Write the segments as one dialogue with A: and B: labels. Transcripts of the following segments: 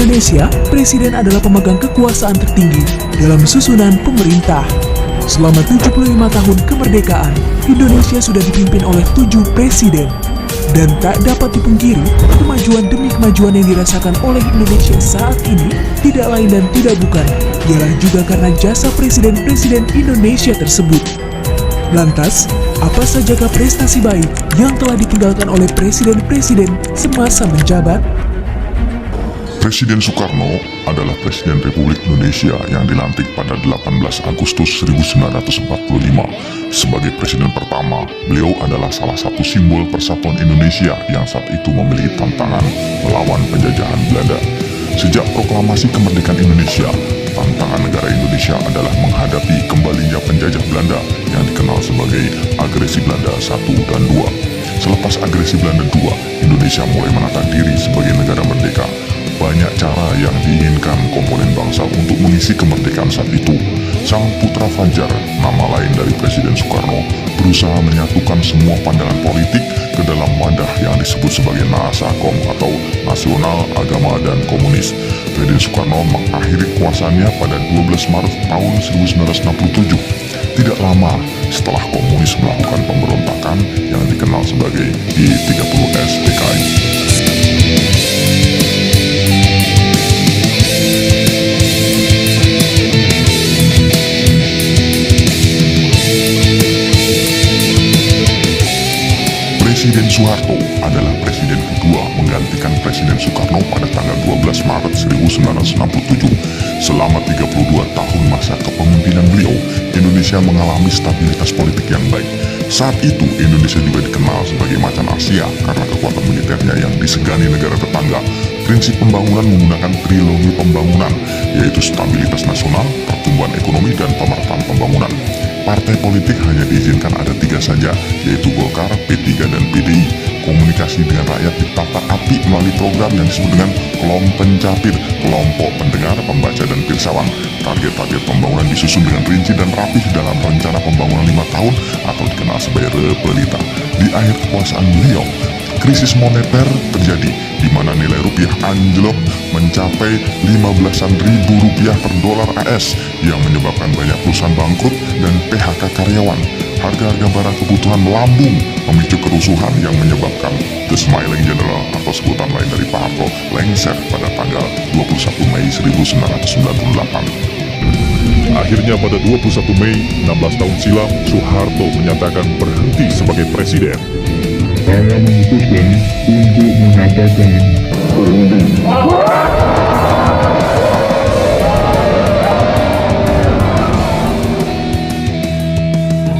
A: Indonesia, presiden adalah pemegang kekuasaan tertinggi dalam susunan pemerintah. Selama 75 tahun kemerdekaan, Indonesia sudah dipimpin oleh 7 presiden. Dan tak dapat dipungkiri, kemajuan demi kemajuan yang dirasakan oleh Indonesia saat ini tidak lain dan tidak bukan ialah juga karena jasa presiden-presiden Indonesia tersebut. Lantas, apa sajakah prestasi baik yang telah ditinggalkan oleh presiden-presiden semasa menjabat?
B: Presiden Soekarno adalah Presiden Republik Indonesia yang dilantik pada 18 Agustus 1945. Sebagai presiden pertama, beliau adalah salah satu simbol persatuan Indonesia yang saat itu memiliki tantangan melawan penjajahan Belanda. Sejak proklamasi kemerdekaan Indonesia, tantangan negara Indonesia adalah menghadapi kembalinya penjajah Belanda yang dikenal sebagai agresi Belanda 1 dan 2. Selepas agresi Belanda 2, Indonesia mulai menata diri sebagai negara merdeka. Banyak cara yang diinginkan komponen bangsa untuk mengisi kemerdekaan saat itu. Sang putra Fajar, nama lain dari Presiden Soekarno, berusaha menyatukan semua pandangan politik ke dalam wadah yang disebut sebagai NASAKOM atau Nasional, Agama, dan Komunis. Presiden Soekarno mengakhiri kuasanya pada 12 Maret tahun 1967. Tidak lama setelah komunis melakukan pemberontakan yang dikenal sebagai G30S PKI. Presiden Soeharto adalah presiden kedua menggantikan Presiden Soekarno pada tanggal 12 Maret 1967. Selama 32 tahun masa kepemimpinan beliau, Indonesia mengalami stabilitas politik yang baik. Saat itu, Indonesia juga dikenal sebagai macan Asia karena kekuatan militernya yang disegani negara tetangga. Prinsip pembangunan menggunakan trilogi pembangunan, yaitu stabilitas nasional, pertumbuhan ekonomi, dan pemerataan pembangunan. Partai politik hanya diizinkan ada 3 saja, yaitu Golkar, P3, dan PDI. Komunikasi dengan rakyat ditata api melalui program yang disebut dengan Kelompencapir, kelompok pendengar, pembaca, dan pirsawan. Target-target pembangunan disusun dengan rinci dan rapih dalam rencana pembangunan 5 tahun atau dikenal sebagai Repelita. Di akhir kekuasaan beliau, krisis moneter terjadi, di mana nilai rupiah anjlok mencapai 15-an ribu rupiah per dolar AS yang menyebabkan banyak perusahaan bangkrut dan PHK karyawan. Harga-harga barang kebutuhan melambung, memicu kerusuhan yang menyebabkan The Smiling General atau sebutan lain dari Pak Harto lengser pada tanggal 21 Mei 1998.
C: Akhirnya pada 21 Mei 16 tahun silam, Soeharto menyatakan berhenti sebagai presiden.
D: Saya memutuskan untuk menyatakan berhenti.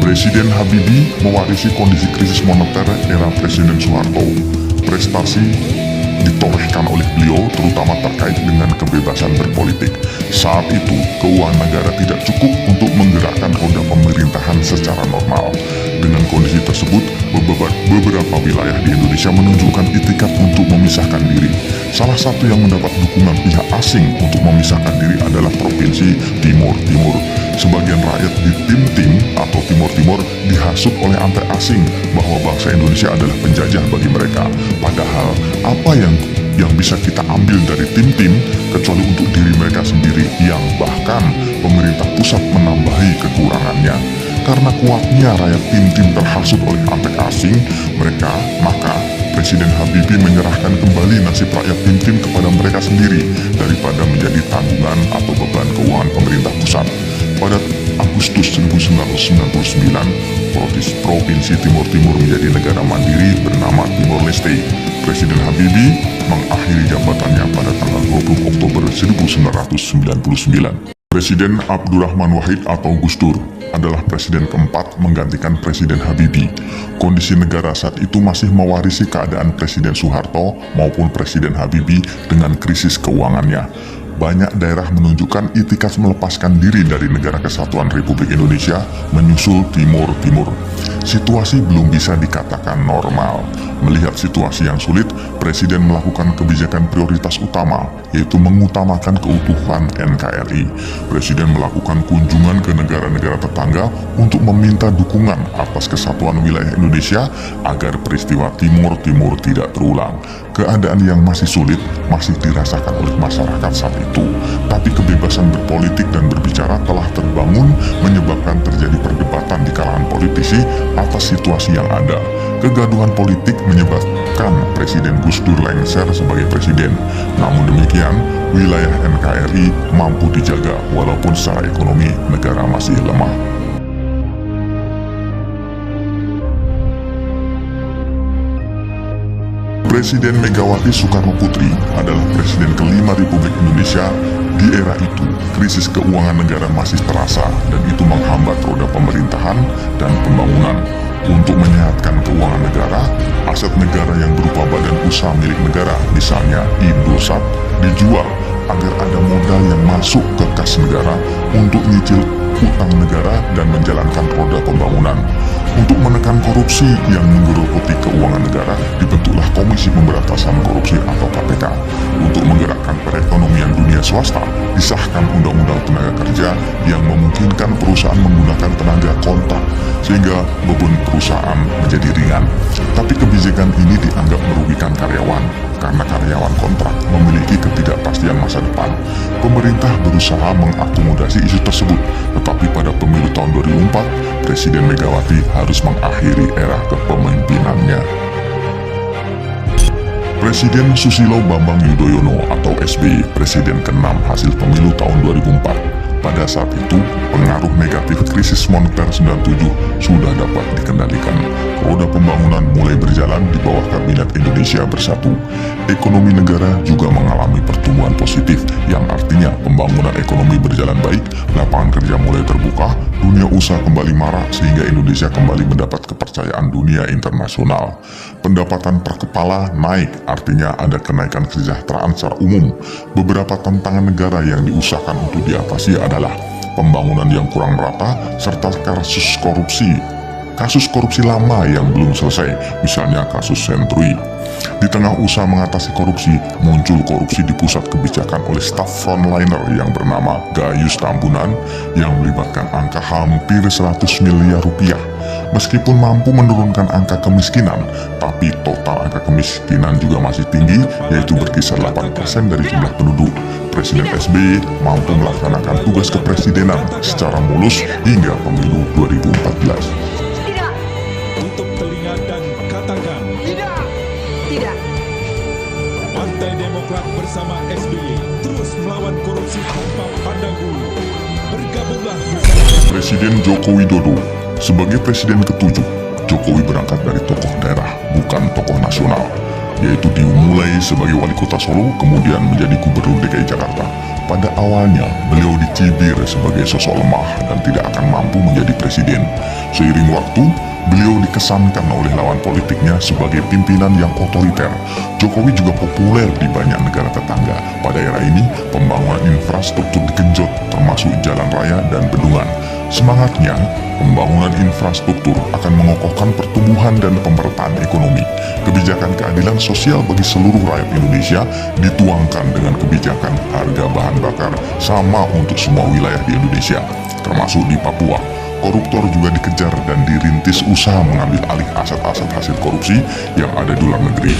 B: Presiden Habibie mewarisi kondisi krisis moneter era Presiden Soeharto. Prestasi ditorehkan oleh beliau terutama terkait dengan kebebasan berpolitik. Saat itu, keuangan negara tidak cukup untuk menggerakkan roda pemerintahan secara normal. Dengan kondisi tersebut, beberapa wilayah di Indonesia menunjukkan itikat untuk memisahkan diri. Salah satu yang mendapat dukungan pihak asing untuk memisahkan diri adalah Provinsi Timur Timur. Sebagian rakyat di Tim atau Timur Timur dihasut oleh antek asing bahwa bangsa Indonesia adalah penjajah bagi mereka. Padahal, apa yang bisa kita ambil dari Tim kecuali untuk diri mereka sendiri yang bahkan pemerintah pusat menambahi kekurangannya. Karena kuatnya rakyat Tim terhasut oleh antek asing, maka Presiden Habibie menyerahkan kembali nasib rakyat Tim kepada mereka sendiri daripada menjadi tanggungan atau beban keuangan pemerintah pusat. Pada Agustus 1999, Provinsi Timur Timur menjadi negara mandiri bernama Timor Leste. Presiden Habibie mengakhiri jabatannya pada tanggal 20 Oktober 1999. Presiden Abdurrahman Wahid atau Gus Dur adalah presiden keempat menggantikan Presiden Habibie. Kondisi negara saat itu masih mewarisi keadaan Presiden Soeharto maupun Presiden Habibie dengan krisis keuangannya. banyak daerah menunjukkan itikad melepaskan diri dari Negara Kesatuan Republik Indonesia menyusul Timur Timur. Situasi belum bisa dikatakan normal. Melihat situasi yang sulit, Presiden melakukan kebijakan prioritas utama, yaitu mengutamakan keutuhan NKRI. Presiden melakukan kunjungan ke negara-negara tetangga untuk meminta dukungan atas kesatuan wilayah Indonesia agar peristiwa Timur Timur tidak terulang. Keadaan yang masih sulit masih dirasakan oleh masyarakat saat itu, tapi kebebasan berpolitik dan berbicara telah terbangun, menyebabkan terjadi perdebatan di kalangan politisi atas situasi yang ada. Kegaduhan politik menyebabkan Presiden Gus Dur lengser sebagai presiden. Namun demikian, wilayah NKRI mampu dijaga walaupun secara ekonomi negara masih lemah. Presiden Megawati Soekarno Putri adalah presiden kelima Republik Indonesia. Di era itu, krisis keuangan negara masih terasa dan itu menghambat roda pemerintahan dan pembangunan. Untuk menyehatkan keuangan negara, aset negara yang berupa badan usaha milik negara, misalnya Indosat, dijual agar ada modal yang masuk ke kas negara untuk nyicil utang negara dan menjalankan roda pembangunan. Untuk menekan korupsi yang menggerogoti keuangan negara, dibentuklah Komisi Pemberantasan Korupsi atau KPK. Untuk menggerakkan perekonomian dunia swasta, disahkan Undang-Undang Tenaga Kerja yang memungkinkan perusahaan menggunakan tenaga kontrak, sehingga beban perusahaan menjadi ringan. Tapi kebijakan ini dianggap merugikan karyawan, karena karyawan kontrak memiliki ketidakpastian masa depan. Pemerintah berusaha mengakomodasi isu tersebut, tetapi pada pemilu tahun 2004, Presiden Megawati harus mengakhiri era kepemimpinannya. Presiden Susilo Bambang Yudhoyono atau SBY, Presiden ke-6 hasil pemilu tahun 2004. Pada saat itu, pengaruh negatif krisis moneter 97 sudah dapat dikendalikan. Roda pembangunan mulai berjalan di bawah Kabinet Indonesia Bersatu. Ekonomi negara juga mengalami pertumbuhan positif, yang artinya pembangunan ekonomi berjalan baik, lapangan kerja mulai terbuka, dunia usaha kembali marak sehingga Indonesia kembali mendapat kepercayaan dunia internasional. Pendapatan per kepala naik, artinya ada kenaikan kesejahteraan secara umum. Beberapa tantangan negara yang diusahakan untuk diatasi adalah pembangunan yang kurang merata serta kasus korupsi lama yang belum selesai, misalnya kasus Senturi. Di tengah usaha mengatasi korupsi, muncul korupsi di pusat kebijakan oleh staf frontliner yang bernama Gayus Tambunan yang melibatkan angka hampir 100 miliar rupiah. Meskipun mampu menurunkan angka kemiskinan, tapi total angka kemiskinan juga masih tinggi, yaitu berkisar 8% dari jumlah penduduk. Presiden SBY mampu melaksanakan tugas kepresidenan secara mulus hingga pemilu 2014.
E: Tidak.
F: Tutup telinga dan katakan
E: Tidak. Tidak.
F: Partai Demokrat bersama SBY terus melawan korupsi tanpa pandang bulu. Bergabunglah bersama
B: Presiden Joko Widodo. Sebagai presiden ke-7, Jokowi berangkat dari tokoh daerah, bukan tokoh nasional, yaitu dimulai sebagai wali kota Solo, kemudian menjadi gubernur DKI Jakarta. Pada awalnya, beliau dicibir sebagai sosok lemah dan tidak akan mampu menjadi presiden. Seiring waktu, beliau dikesankan oleh lawan politiknya sebagai pimpinan yang otoriter. Jokowi juga populer di banyak negara tetangga. Pada era ini, pembangunan infrastruktur digenjot, termasuk jalan raya dan bendungan. Semangatnya, pembangunan infrastruktur akan mengokohkan pertumbuhan dan pemerataan ekonomi. Kebijakan keadilan sosial bagi seluruh rakyat Indonesia dituangkan dengan kebijakan harga bahan bakar sama untuk semua wilayah di Indonesia, termasuk di Papua. Koruptor juga dikejar dan dirintis usaha mengambil alih aset-aset hasil korupsi yang ada di luar negeri.